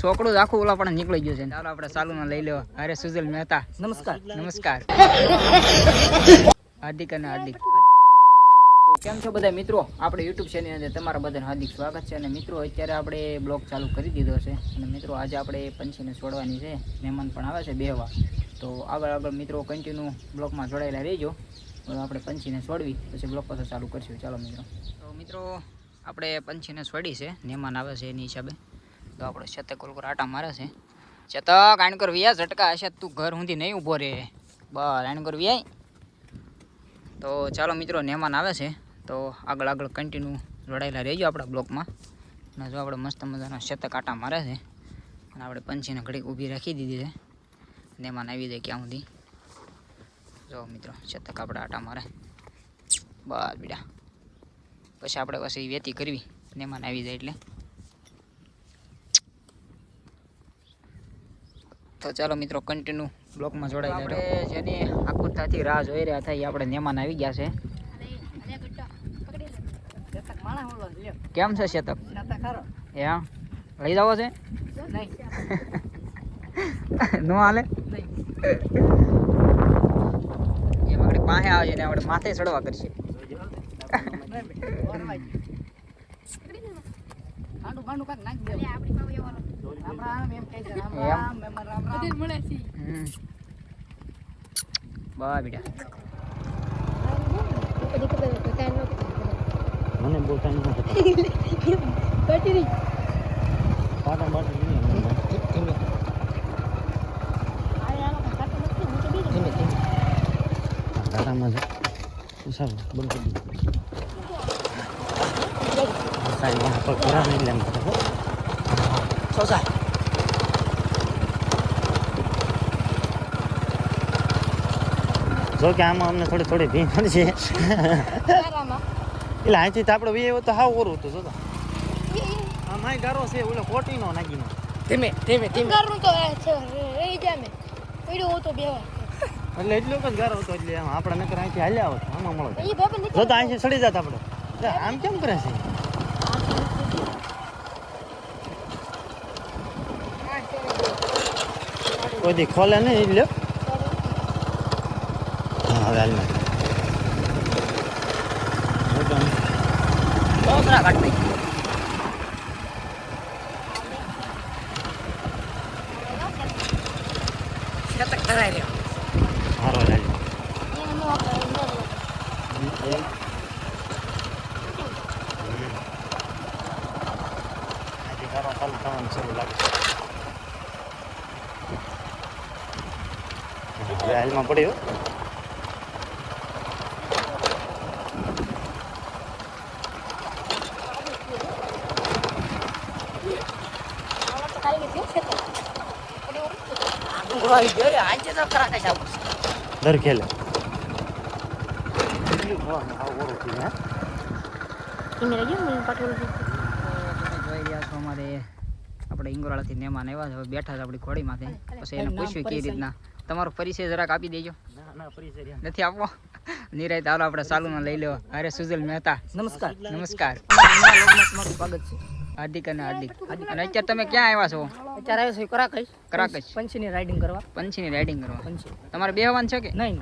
છોકરું જ આખું ઓલા પણ નીકળી ગયું છે. ચાલો આપણે સાલુમાં લઈ લેવા. અરે સુજલ મહેતા, નમસ્કાર. નમસ્કાર હાર્દિક અને હાર્દિક. તો કેમ છો બધા મિત્રો? આપણે યુટ્યુબ ચેનલ અંદર તમારા બધાનું હાર્દિક સ્વાગત છે. અને મિત્રો અત્યારે આપણે બ્લોગ ચાલુ કરી દીધો છે. અને મિત્રો આજે આપણે પંછીને છોડવાની છે. મહેમાન પણ આવે છે બેહવા. તો આગળ મિત્રો કન્ટિન્યુ બ્લોગમાં જોડાયેલા રહેજો. આપણે પંછીને છોડવી પછી બ્લોગ પાછો ચાલુ કરશું. ચાલો મિત્રો. તો મિત્રો આપણે પંછીને છોડી છે, મહેમાન આવે છે એની હિસાબે. તો આપણે શતક કોલકોર આટા મારે છે. શતક આણ કર વ્યા ઝટકા હશે તું ઘર સુધી નહીં ઊભો રહે. બસ આણ કર વ્યાય. તો ચાલો મિત્રો મહેમાન આવે છે. તો આગળ કન્ટિન્યુ જોડાયેલા રહેજો આપણા બ્લોગમાં. અને જો આપણે મસ્ત મજાના શતક આટા મારે છે. અને આપણે પંછીને ઘડીક ઊભી રાખી દીધી છે. મહેમાન આવી જાય ક્યાં સુધી. જો મિત્રો શતક આપણે આટા મારે. બસ બીડા પછી આપણે પછી વેતી કરવી મહેમાન આવી જાય એટલે. તો ચાલો મિત્રો કન્ટિન્યુ બ્લોગમાં જોડાયેલા રહો. આપણે જેની આકુરતાથી રાહ જોઈ રહ્યા હતા એ આપણે મહેમાન આવી ગયા છે. કેમ છે શતક? એમ લઈ જાવ છે? નો હાલે એમ આપણે પાસે આવે છે ને આપણે માથે ચડવા કરશે. બા બેટા મને બોલતા નહીં બેટરી પાટા બાટા નહીં દાડામાં છે ઉસાવ બંધ કરી દીધું સાઈ વહાં પર પૂરા નહીં લેમ સોસા જો કે આમાં અમને થોડી ભીમ પડશે એટલે અહીંથી તો આપણે વે તો હાવ ઓરું હતું જોતા આ માય ગારો છે ઓલો કોટીનો નાગીનો ધીમે ગારું તો રહી જાય મે પીડો હતો બેવા એટલે એટલો જ ગારો હતો એટલે આમ આપણે નકર અહીંથી હાલ્યા આવત આમાં મળો એ બાપા જો તો અહીંથી સડી જાત આપણે આમ કેમ કરે છે કોઈ દી ખોલે નહીં એટલે હા હવે હાલમાં દોસરા કાઢ દઈ શતક ધરાઈ રહ્યો હારો લાગે આજે ગારો ચાલુ થવાનું શરૂ લાગે હવે હાલમાં પડ્યો દર ખેલે અમારે આપણે ઇંગોરાળાથી મહેમાન આવ્યા છે. હવે બેઠા છે આપણી ખોડીમાંથી. પછી એને પૂછ્યું કેવી રીતના તમારો પરિચય જરાક આપી દેજો. નથી આપવો નિરાય હાલો આપણે સાલુમાં લઈ લેવા. અરે સુજલ મહેતા, નમસ્કાર. નમસ્કાર સ્વાગત છે હાર્દિક અને હાર્દિક. અને અત્યારે તમે ક્યાં આવ્યા છો? અત્યારે આવ્યો છે કરાકશ. કરાકશ પંછીની રાઇડિંગ કરવા. પંછીની રાઇડિંગ કરવા. તમારે બેહવાનું છે કે નહીં?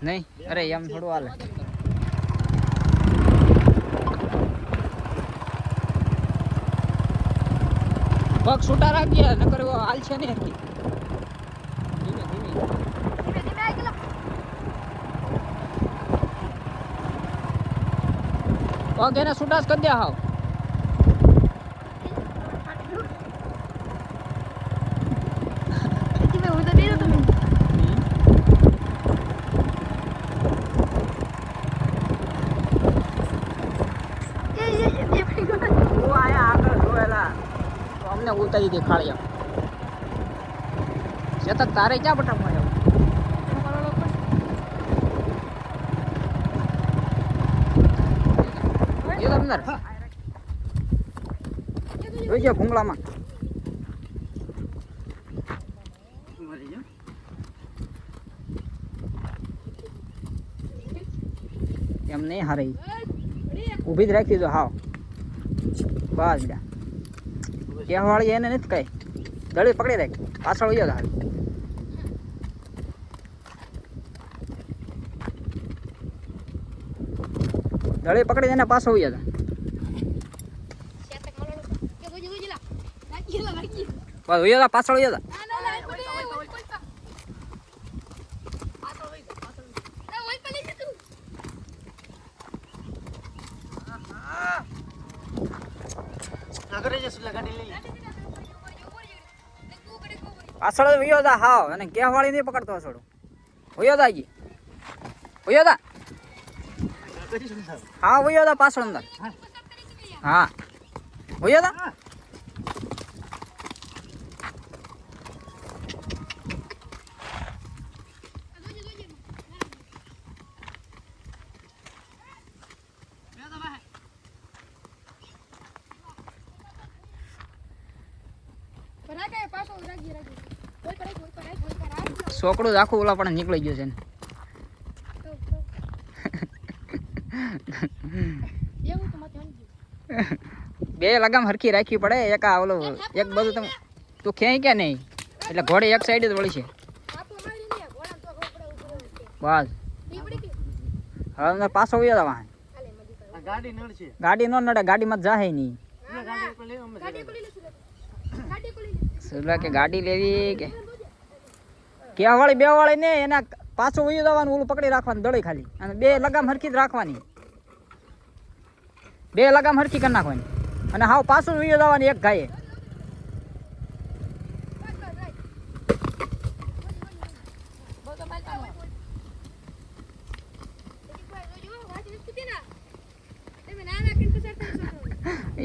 નહીં. અરે એમ થોડું હાલે. પગ છૂટા રાખીએ નકર હાલ છે ને ધીમે પગ એને છૂટા જ કરી દે હાવ. અમને ઉતારી દે ખાળિયા. શતક તારે ક્યાં બટા મળ્યો? અંદર જોઈજો ભૂંગળામાં એમ નહીં હારે ઊભી જ રાખી દો. હાવ બસ બેટા કહેવાળી એને નથી કઈ દળી પકડી રાખ પાછળ વયો જા દળી પકડી એને પાછળ વયો જા શેતક મળો કે ગોજી ગોજીલા લાગીલા લાગી બસ વયો જા પાછળ વયો જા ના ના ના પડે ઓય પૈસા પાછળ ઓય ના ઓય પલે છે તું નગરે જસ લગાડી લઈ પાછળ વયો જા હાવ અને કેહવાળી નહીં પકડતો છોડો વયો જા જી વયો જા હા વયો જા પાછળ અંદર હા વયો જા છોકડું આખું ઓલા પણ નીકળી ગયું છે ને બે લગામ હરખી રાખવી પડે એક આ ઓલો એક બાજુ તમે તું ખેંચ કે નહીં એટલે ઘોડે એક સાઈડ જ વળી છે બસ હવે અંદર પાછો વયો જા વાહન ગાડી નળ છે ગાડી નો નડે ગાડીમાં જાહે નહીં ગાડી પર લે અમે સુલા કે ગાડી લેવી કે કેવાળી બે વાળી ને એના પાછું વયું જવાનું ઓલું પકડી રાખવાનું દળી ખાલી અને બે લગામ હરખી જ રાખવાની બે લગામ હરખી કરી નાખવાની અને હાવ પાછું વયું જવાની એક ગાયે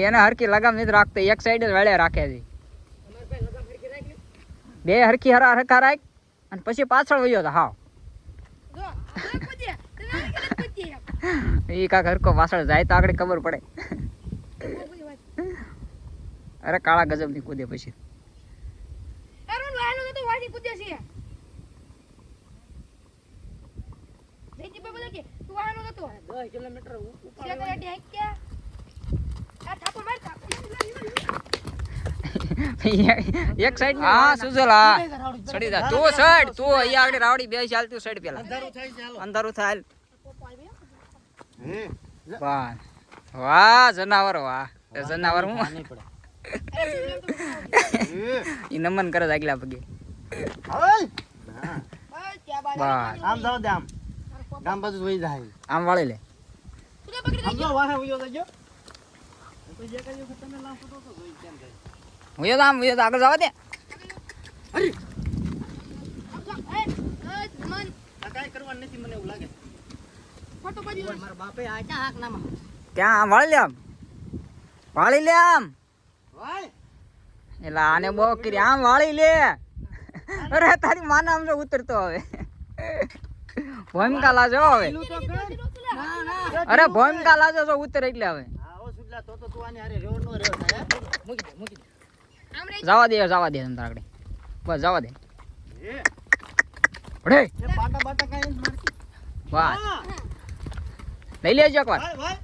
એને હરખી લગામ નથી રાખતો એક સાઈડ જ વેળે રાખે છે બે હરખી હરખા રાખ અને પછી પાછળ વયો જા હાવ એ કાક હરકો પાછળ જાય તો આગળ ખબર પડે અરે કાળા ગજબ ની કૂદે પછી એક સાઈડ હા સુજલા સડી જા તું સાઈડ તું અહીંયા આગળ રાવડી બે ચાલ તું સાઈડ પેલા અંધારું થાય છે હાલો અંધારું થાય હે વાહ વાહ જનાવર વાહ એ જનાવર હું નહીં પડે ઈ નમન કરે આગલા પગે હાલ બસ આમ જાવ દે આમ ગામ બાજુ વઈ જાય આમ વાળી લે આમ જો વાહે વયો જજો તો જે કર્યું કે તમે લાવ ફોટો તો જોઈ કેમ જાય હું તો આમ આગળ જવા દે અરે આ કાઈ કરવાનું નથી મને એવું લાગે મારા બાપે આ ક્યાં હાક નામાં ક્યાં આમ વાળી લે આમ વાળી લે આમ વાય એટલે આને બહુ કરી આમ વાળી લે અરે તારી માના આમ જો ઉતરતો હવે ભોમકા લાજો હવે અરે ભોમકા લાજો જો ઉતર એટલે હવે હા ઓ સુજલા તો તું આને હારે રેવ નો રેવ થાય મૂકી દે જવા દે અંદર આગળ બસ જવા દે એ ભડે એ પાટા બાટા કાઈ નથી મારતી વાહ લઈ લેજો એકવાર વાય વાય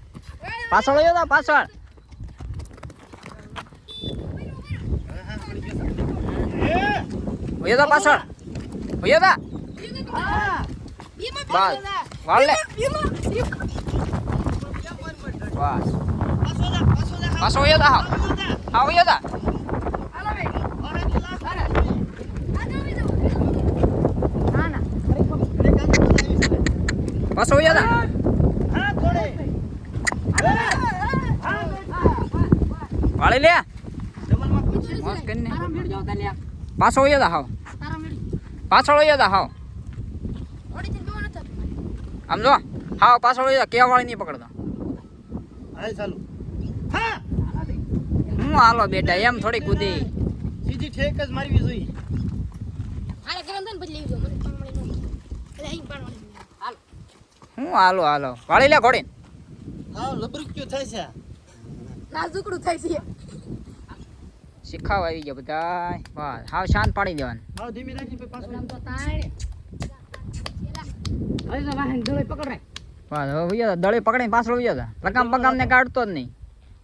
પાછળ વયો જા પાછળ વયો જા પાછળ વયો જા બસ વાળ લે બસ પાછો વયો જા હા વયો જા પાછો વયો જા હા થોડે વાળી લે ડબલમાં પૂછી મસ્ત કરીને પાછો વયો જા હાવ પાછળ વયો જા હાવ આમ જો હાવ પાછળ વયો જા કેવાળી નહીં પકડતો હાલ ચાલુ હા હું હાલો બેટા એમ થોડી કૂદી સીધી ઠેક જ મારવી જોઈએ હું હાલો વાળી લે ઘોડી હા લબરુક્યો થાય છે નાજુકડું થાય છે શીખાવ આવી ગયા બધા બસ હાવ શાંત પાડી દેવાનું હા ધીમી રાખી પછી પાછું બસ હવે વયો જા દળી પકડીને પાછળ વયો જા લગામ બગામ ને કાઢતો જ નહીં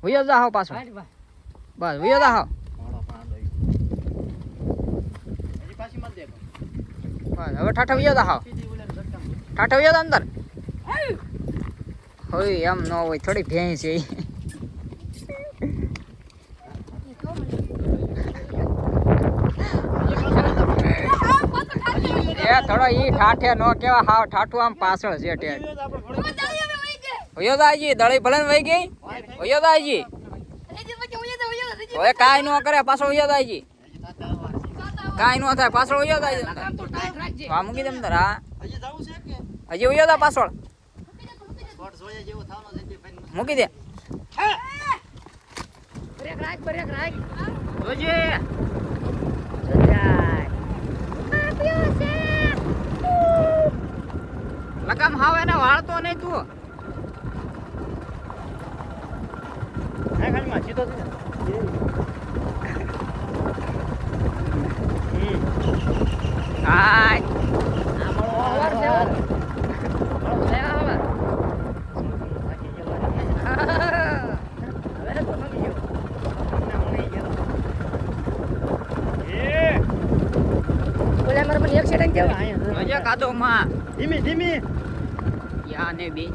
વયો જા હાવ પાછળ બસ વયો જા હાવ હવે ઠાઠા વયો જા હાવ ઠાઠા વયો જા અંદર હોય એમ ન હોય થોડી ભેંસ છે એ થોડો ઈ ઠાઠે નો કેવા હાવ ઠાઠું આમ પાછળ છે ટેડ વયો દાજી દળી ભલે વઈ ગઈ વયો દાજી હવે કાઈ નો કરે પાછળ વયો દાજી કાઈ નો થાય પાછળ વયો દાજી હા મૂકી દે અંદર હા હજી જાવું છે કે હજી વયો દા પાછળ શોર્ટ જોયા જેવો થાવનો છે ભાઈ મૂકી દે બ્રેક રાખ જોજે લગામ હાવ એને વાળતો નહીં તું હા ખાલી માં સીધો છે હાય બોલે મારા મને એક્સિડન્ટ થયો જોજે કાદો માં ધીમી યા ને બે